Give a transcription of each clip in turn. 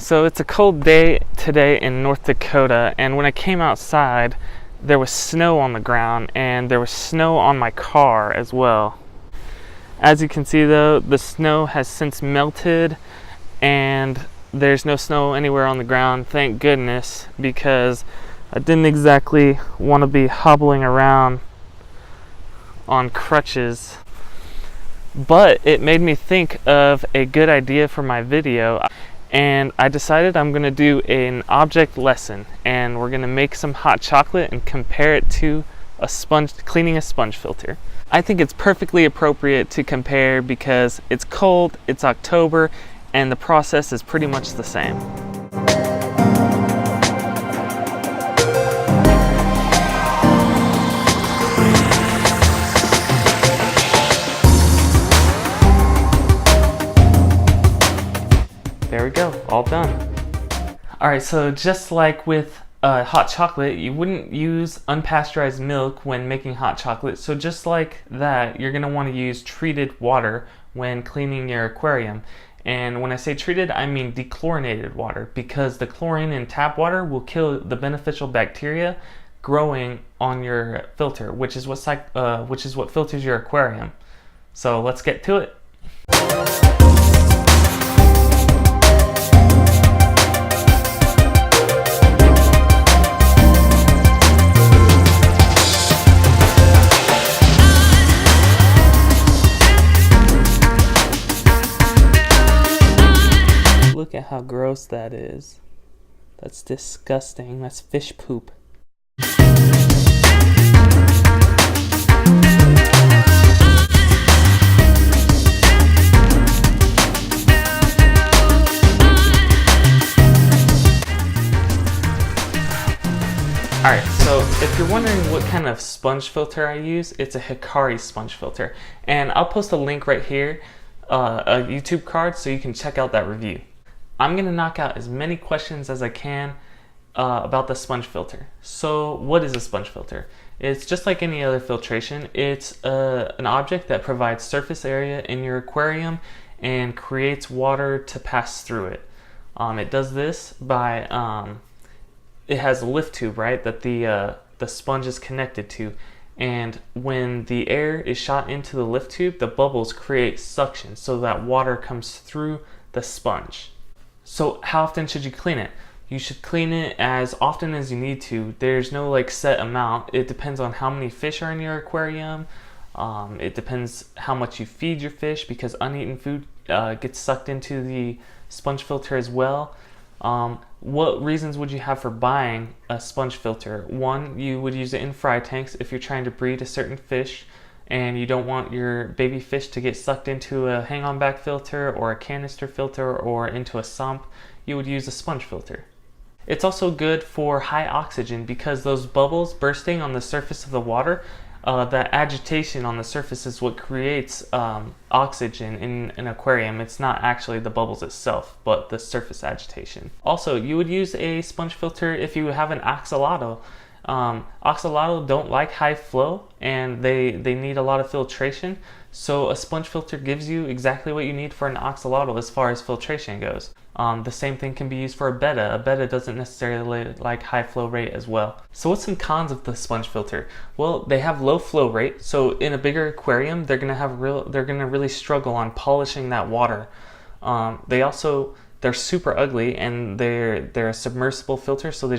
So it's a cold day today in North Dakota, and when I came outside there was snow on the ground and there was snow on my car as well. As you can see though, the snow has since melted and there's no snow anywhere on the ground, thank goodness, because I didn't exactly want to be hobbling around on crutches. But it made me think of a good idea for my video, and I decided I'm going to do an object lesson, and we're going to make some hot chocolate and compare it to cleaning a sponge filter. I think it's perfectly appropriate to compare because it's cold, it's October, and the process is pretty much the same. There we go, all done. Alright, so just like with hot chocolate, you wouldn't use unpasteurized milk when making hot chocolate. So just like that, you're going to want to use treated water when cleaning your aquarium. And when I say treated, I mean dechlorinated water, because the chlorine in tap water will kill the beneficial bacteria growing on your filter, which is what filters your aquarium. So let's get to it. Look at how gross that is. That's disgusting. That's fish poop. Alright, so if you're wondering what kind of sponge filter I use, it's a Hikari sponge filter. And I'll post a link right here, a YouTube card, so you can check out that review. I'm going to knock out as many questions as I can about the sponge filter. So what is a sponge filter? It's just like any other filtration. It's an object that provides surface area in your aquarium and creates water to pass through it. It does this by, it has a lift tube, right, that the sponge is connected to. And when the air is shot into the lift tube, the bubbles create suction so that water comes through the sponge. So how often should you clean it? You should clean it as often as you need to. There's no like set amount. It depends on how many fish are in your aquarium. It depends how much you feed your fish, because uneaten food gets sucked into the sponge filter as well. What reasons would you have for buying a sponge filter? One, you would use it in fry tanks if you're trying to breed a certain fish and you don't want your baby fish to get sucked into a hang-on back filter or a canister filter or into a sump. You would use a sponge filter. It's also good for high oxygen, because those bubbles bursting on the surface of the water, that agitation on the surface is what creates oxygen in an aquarium. It's not actually the bubbles itself, but the surface agitation. Also, you would use a sponge filter if you have an axolotl. Axolotl don't like high flow and they need a lot of filtration, so a sponge filter gives you exactly what you need for an axolotl as far as filtration goes. The same thing can be used for a betta. A betta doesn't necessarily like high flow rate as well. So what's some cons of the sponge filter? Well, they have low flow rate, so in a bigger aquarium they're gonna really struggle on polishing that water. They're super ugly, and they're a submersible filter, so they're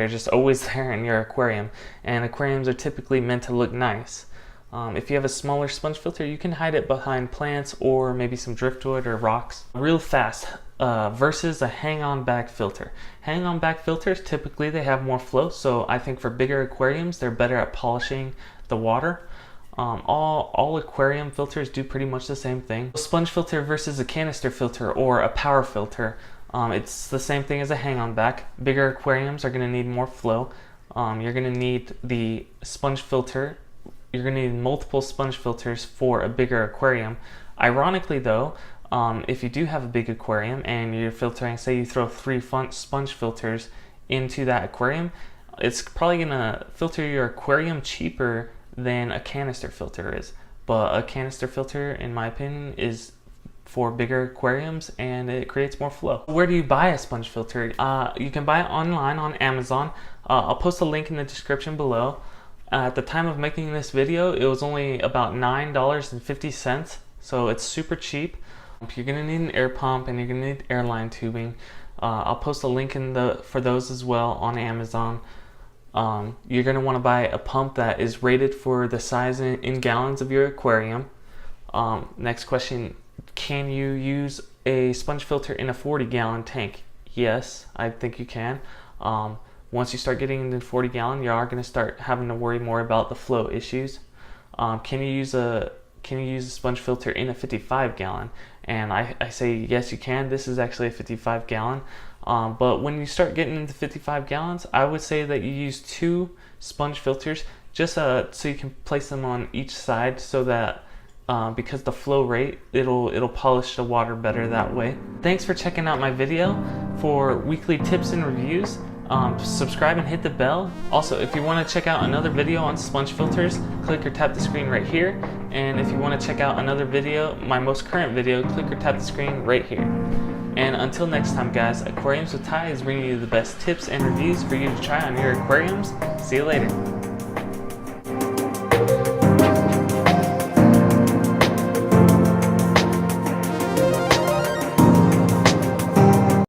just always there in your aquarium, and aquariums are typically meant to look nice. If you have a smaller sponge filter, you can hide it behind plants or maybe some driftwood or rocks. Real fast, versus a hang-on back filter. Hang-on back filters, typically they have more flow, so I think for bigger aquariums they're better at polishing the water. All aquarium filters do pretty much the same thing. A sponge filter versus a canister filter or a power filter. It's the same thing as a hang-on back. Bigger aquariums are going to need more flow. You're going to need the sponge filter. You're going to need multiple sponge filters for a bigger aquarium. Ironically though, if you do have a big aquarium and you're filtering, say you throw 3 sponge filters into that aquarium, it's probably going to filter your aquarium cheaper than a canister filter is. But a canister filter, in my opinion, is for bigger aquariums, and it creates more flow. Where do you buy a sponge filter? You can buy it online on Amazon. I'll post a link in the description below. At the time of making this video, it was only about $9.50, so it's super cheap. You're gonna need an air pump and you're gonna need airline tubing. I'll post a link for those as well on Amazon. You're gonna want to buy a pump that is rated for the size in gallons of your aquarium. Next question, can you use a sponge filter in a 40-gallon tank? Yes, I think you can. Once you start getting into 40-gallon, you are going to start having to worry more about the flow issues. Can you use a sponge filter in a 55-gallon? And I say yes, you can. This is actually a 55-gallon. But when you start getting into 55 gallons, I would say that you use 2 sponge filters, just so you can place them on each side, so that because the flow rate, it'll polish the water better that way. Thanks for checking out my video. For weekly tips and reviews, subscribe and hit the bell. Also, if you want to check out another video on sponge filters, click or tap the screen right here. And if you want to check out another video, my most current video, click or tap the screen right here. And until next time, guys, Aquariums with Ty is bringing you the best tips and reviews for you to try on your aquariums. See you later.